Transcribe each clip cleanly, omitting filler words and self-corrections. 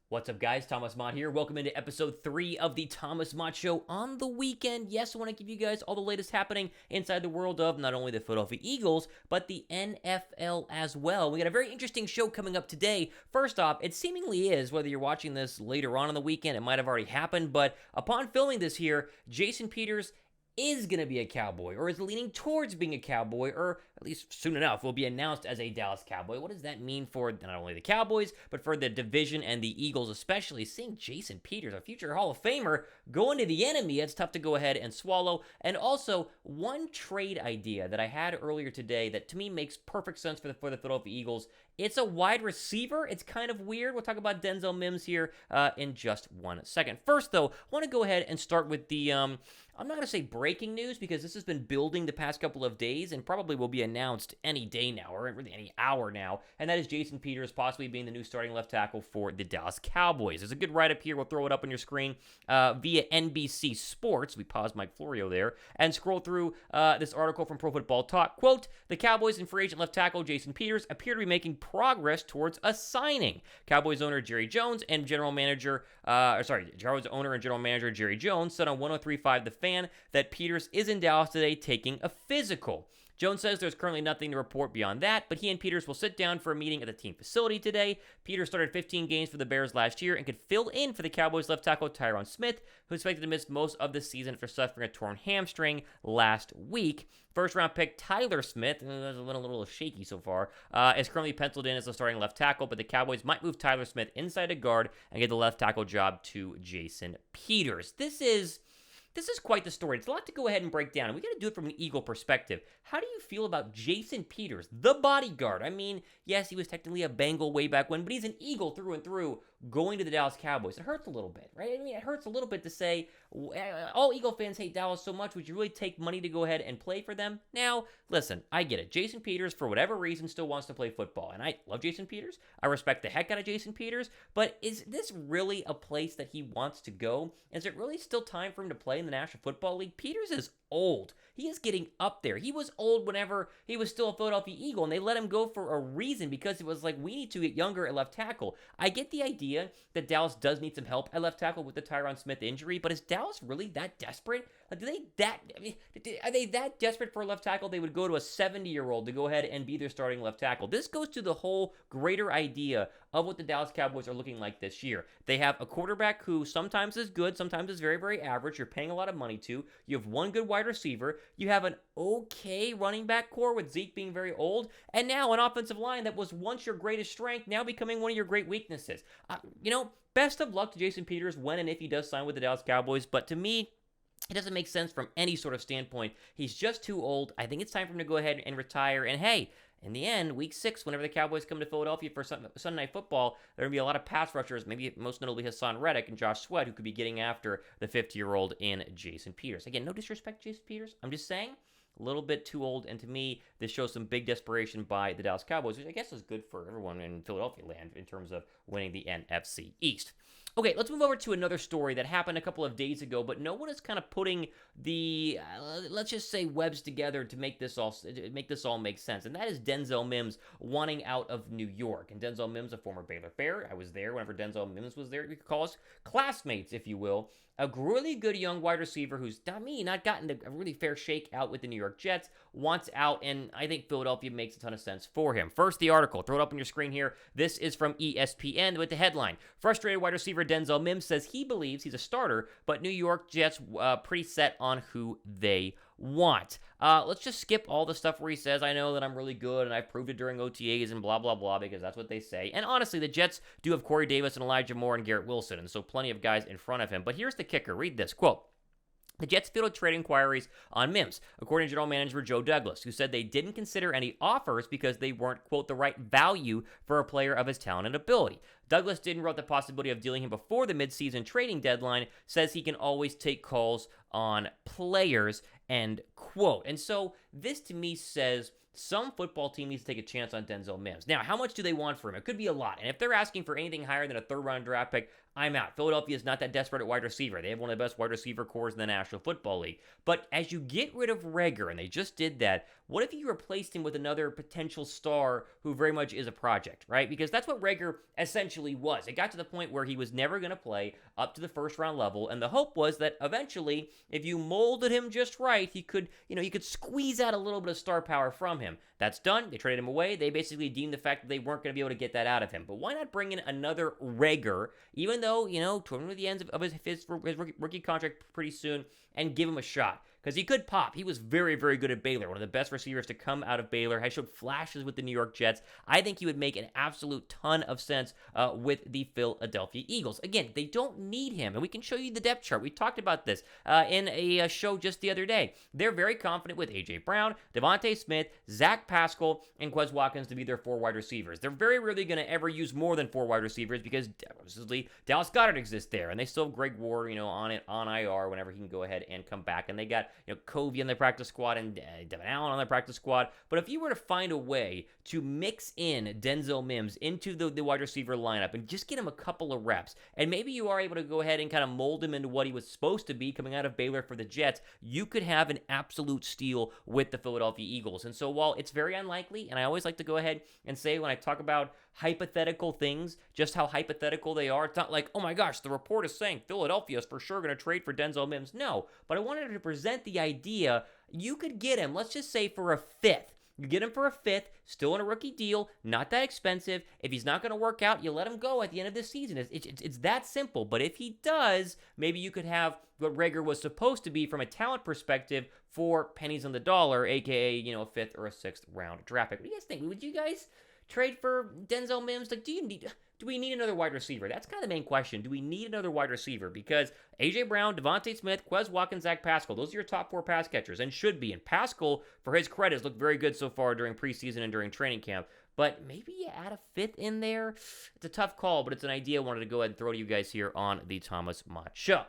What's up, guys? Thomas Mott here. Welcome into episode 3 of the Thomas Mott Show on the weekend. Yes, I want to give you guys all the latest happening inside the world of not only the Philadelphia Eagles, but the NFL as well. We got a very interesting show coming up today. First off, it seemingly is, whether you're watching this later on in the weekend, it might have already happened, but upon filming this here, Jason Peters is going to be a Cowboy, or is leaning towards being a Cowboy, or at least soon enough will be announced as a Dallas Cowboy. What does that mean for not only the Cowboys, but for the division and the Eagles especially? Seeing Jason Peters, a future Hall of Famer, go into the enemy, it's tough to go ahead and swallow. And also, one trade idea that I had earlier today that to me makes perfect sense for the Philadelphia Eagles. It's a wide receiver. It's kind of weird. We'll talk about Denzel Mims here in just 1 second. First, though, I want to go ahead and start with the, I'm not going to say breaking news because this has been building the past couple of days and probably will be announced any day now, or really any hour now, and that is Jason Peters possibly being the new starting left tackle for the Dallas Cowboys. There's a good write-up here. We'll throw it up on your screen via NBC Sports. We paused Mike Florio there and scroll through this article from Pro Football Talk. Quote, the Cowboys and free agent left tackle Jason Peters appear to be making progress towards a signing. Cowboys owner Jerry Jones and general manager, Cowboys owner and general manager Jerry Jones said on 103.5 The Fan that Peters is in Dallas today taking a physical. Jones says there's currently nothing to report beyond that, but he and Peters will sit down for a meeting at the team facility today. Peters started 15 games for the Bears last year and could fill in for the Cowboys left tackle Tyron Smith, who's expected to miss most of the season after suffering a torn hamstring last week. First-round pick Tyler Smith, that's a little shaky so far, is currently penciled in as the starting left tackle, but the Cowboys might move Tyler Smith inside a guard and get the left tackle job to Jason Peters. This is quite the story. It's a lot to go ahead and break down, and we got to do it from an Eagle perspective. How do you feel about Jason Peters, the bodyguard? I mean, yes, he was technically a Bengal way back when, but he's an Eagle through and through going to the Dallas Cowboys. It hurts a little bit, right? I mean, it hurts a little bit to say, all Eagle fans hate Dallas so much, would you really take money to go ahead and play for them? Now, listen, I get it. Jason Peters, for whatever reason, still wants to play football, and I love Jason Peters. I respect the heck out of Jason Peters, but is this really a place that he wants to go? Is it really still time for him to play in the National Football League? Peters is old. He is getting up there. He was old whenever he was still a Philadelphia Eagle, and they let him go for a reason because it was like, we need to get younger at left tackle. I get the idea that Dallas does need some help at left tackle with the Tyron Smith injury, but is Dallas really that desperate? Like, are they that desperate for a left tackle they would go to a 70-year-old to go ahead and be their starting left tackle? This goes to the whole greater idea of what the Dallas Cowboys are looking like this year. They have a quarterback who sometimes is good, sometimes is very, very average. You're paying a lot of money to. You have one good wide receiver. You have an okay running back core with Zeke being very old, and now an offensive line that was once your greatest strength, now becoming one of your great weaknesses. Best of luck to Jason Peters when and if he does sign with the Dallas Cowboys, but to me, it doesn't make sense from any sort of standpoint. He's just too old. I think it's time for him to go ahead and retire. And hey, in the end, week 6, whenever the Cowboys come to Philadelphia for Sunday Night Football, there are going to be a lot of pass rushers, maybe most notably Hassan Reddick and Josh Sweat, who could be getting after the 50-year-old in Jason Peters. Again, no disrespect to Jason Peters. I'm just saying, a little bit too old, and to me, this shows some big desperation by the Dallas Cowboys, which I guess is good for everyone in Philadelphia land in terms of winning the NFC East. Okay, let's move over to another story that happened a couple of days ago, but no one is kind of putting the, let's just say, webs together to make this all make sense, and that is Denzel Mims wanting out of New York. And Denzel Mims, a former Baylor Bear, I was there whenever Denzel Mims was there. We could call us classmates, if you will. A really good young wide receiver who's, not gotten a really fair shake out with the New York Jets, wants out, and I think Philadelphia makes a ton of sense for him. First, the article. Throw it up on your screen here. This is from ESPN with the headline. Frustrated wide receiver Denzel Mims says he believes he's a starter, but New York Jets pretty set on who they want. Let's just skip all the stuff where he says, I know that I'm really good and I proved it during OTAs and blah, blah, blah, because that's what they say. And honestly, the Jets do have Corey Davis and Elijah Moore and Garrett Wilson, and so plenty of guys in front of him. But here's the kicker. Read this, quote, the Jets fielded trade inquiries on Mims, according to general manager Joe Douglas, who said they didn't consider any offers because they weren't, quote, the right value for a player of his talent and ability. Douglas didn't rule out the possibility of dealing him before the midseason trading deadline, says he can always take calls on players, end quote. And so this to me says some football team needs to take a chance on Denzel Mims. Now, how much do they want for him? It could be a lot. And if they're asking for anything higher than a third-round draft pick, I'm out. Philadelphia is not that desperate at wide receiver. They have one of the best wide receiver cores in the National Football League. But as you get rid of Reagor, and they just did that, what if you replaced him with another potential star who very much is a project, right? Because that's what Reagor essentially was. It got to the point where he was never going to play up to the first-round level, and the hope was that eventually, if you molded him just right, he could, you could squeeze out a little bit of star power from him. That's done. They traded him away. They basically deemed the fact that they weren't going to be able to get that out of him. But why not bring in another Reagor, even though, toward the ends of his rookie contract pretty soon, and give him a shot? Because he could pop. He was very, very good at Baylor. One of the best receivers to come out of Baylor. Has showed flashes with the New York Jets. I think he would make an absolute ton of sense with the Philadelphia Eagles. Again, they don't need him. And we can show you the depth chart. We talked about this in a show just the other day. They're very confident with A.J. Brown, DeVonta Smith, Zach Pascal, and Quez Watkins to be their 4 wide receivers. They're very rarely going to ever use more than 4 wide receivers because obviously Dallas Goedert exists there. And they still have Greg Ward, on IR whenever he can go ahead and come back. And they got Covey on the practice squad and Devin Allen on the practice squad. But if you were to find a way to mix in Denzel Mims into the wide receiver lineup and just get him a couple of reps, and maybe you are able to go ahead and kind of mold him into what he was supposed to be coming out of Baylor for the Jets, you could have an absolute steal with the Philadelphia Eagles. And so while it's very unlikely, and I always like to go ahead and say when I talk about hypothetical things, just how hypothetical they are. It's not like, oh my gosh, the report is saying Philadelphia is for sure going to trade for Denzel Mims. No, but I wanted to present the idea you could get him, let's just say for a 5th. You get him for a 5th, still in a rookie deal, not that expensive. If he's not going to work out, you let him go at the end of this season. It's that simple. But if he does, maybe you could have what Reagor was supposed to be from a talent perspective for pennies on the dollar, aka, a 5th or a 6th round draft pick. What do you guys think? Would you guys trade for Denzel Mims? Like, do we need another wide receiver? That's kind of the main question. Do we need another wide receiver? Because A.J. Brown, DeVonta Smith, Quez Watkins, Zach Pascal, those are your top 4 pass catchers and should be. And Pascal, for his credit, has looked very good so far during preseason and during training camp. But maybe you add a 5th in there. It's a tough call, but it's an idea I wanted to go ahead and throw to you guys here on the Thomas Mott Show.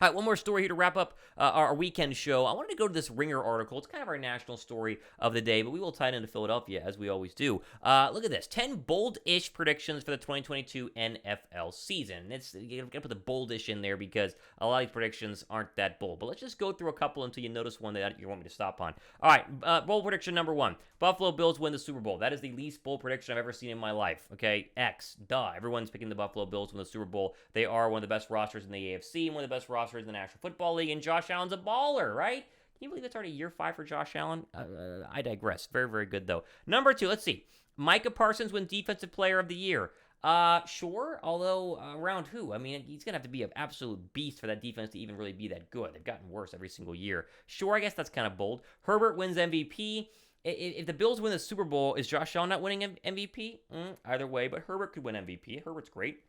All right, one more story here to wrap up our weekend show. I wanted to go to this Ringer article. It's kind of our national story of the day, but we will tie it into Philadelphia as we always do. Look at this. 10 bold-ish predictions for the 2022 NFL season. You're going to put the bold-ish in there because a lot of these predictions aren't that bold. But let's just go through a couple until you notice one that you want me to stop on. All right, bold prediction number 1. Buffalo Bills win the Super Bowl. That is the least bold prediction I've ever seen in my life. Okay, X. Duh. Everyone's picking the Buffalo Bills to win the Super Bowl. They are one of the best rosters in the AFC and one of the best rosters in the National Football League, and Josh Allen's a baller, right? Can you believe it's already year 5 for Josh Allen? I digress. Very, very good, though. Number 2, let's see. Micah Parsons wins Defensive Player of the Year. Sure, although around who? I mean, he's going to have to be an absolute beast for that defense to even really be that good. They've gotten worse every single year. Sure, I guess that's kind of bold. Herbert wins MVP. If the Bills win the Super Bowl, is Josh Allen not winning MVP? Either way, but Herbert could win MVP. Herbert's great.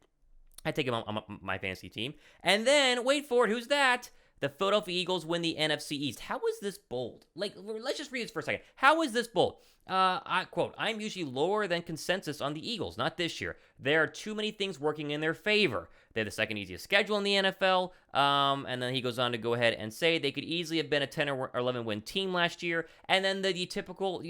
I take him on my fantasy team. And then, wait for it, who's that? The Philadelphia Eagles win the NFC East. How is this bold? Like, let's just read this for a second. How is this bold? I quote, I'm usually lower than consensus on the Eagles, not this year. There are too many things working in their favor. They have the second easiest schedule in the NFL. And then he goes on to go ahead and say they could easily have been a 10 or 11 win team last year. And then the typical,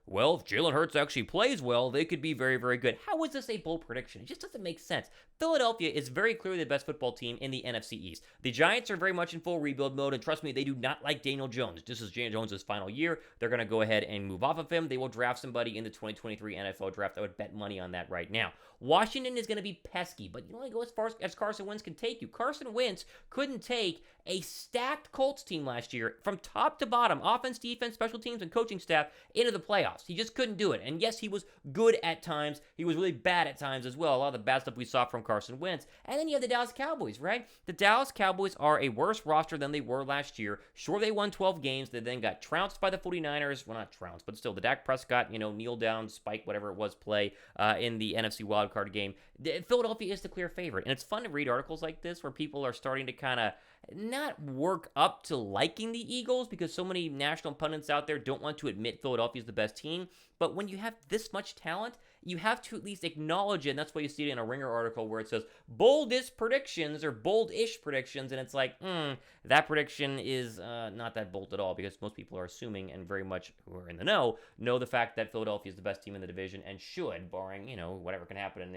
well, if Jalen Hurts actually plays well, they could be very, very good. How is this a bold prediction? It just doesn't make sense. Philadelphia is very clearly the best football team in the NFC East. The Giants are very much in full rebuild mode, and trust me, they do not like Daniel Jones. This is Daniel Jones' final year. They're going to go ahead and move off of him. They will draft somebody in the 2023 NFL draft. I would bet money on that right now. Washington is going to be pesky, but you only go as far as Carson Wentz can take you. Carson Wentz couldn't take a stacked Colts team last year from top to bottom, offense, defense, special teams, and coaching staff into the playoffs. He just couldn't do it. And yes, he was good at times. He was really bad at times as well. A lot of the bad stuff we saw from Carson Wentz. And then you have the Dallas Cowboys, right? The Dallas Cowboys are a worse roster than they were last year. Sure, they won 12 games. They then got trounced by the 49ers. Well, not trounced, but still, the Dak Prescott, kneel down, spike, whatever it was, play in the NFC wildcard game. Philadelphia is the clear favorite. And it's fun to read articles like this where people are starting to kind of not work up to liking the Eagles because so many national pundits out there don't want to admit Philadelphia is the best team. But when you have this much talent, you have to at least acknowledge it, and that's why you see it in a Ringer article where it says boldest predictions or bold-ish predictions, and it's like, that prediction is not that bold at all, because most people are assuming, and very much who are in the know the fact that Philadelphia is the best team in the division and should, barring, whatever can happen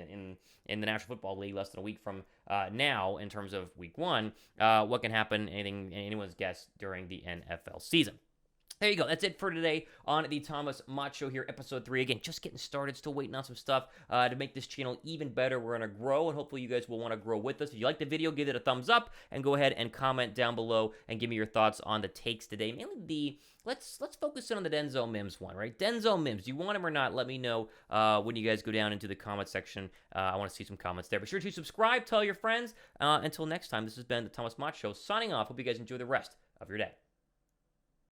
in the National Football League less than a week from now in terms of week 1, what can happen, anyone's guess during the NFL season. There you go. That's it for today on the Thomas Mott Show here, episode 3. Again, just getting started, still waiting on some stuff to make this channel even better. We're going to grow, and hopefully you guys will want to grow with us. If you like the video, give it a thumbs up, and go ahead and comment down below and give me your thoughts on the takes today. Mainly let's focus in on the Denzel Mims one, right? Denzel Mims, do you want him or not? Let me know when you guys go down into the comment section. I want to see some comments there. Be sure to subscribe, tell your friends. Until next time, this has been the Thomas Mott Show, signing off. Hope you guys enjoy the rest of your day.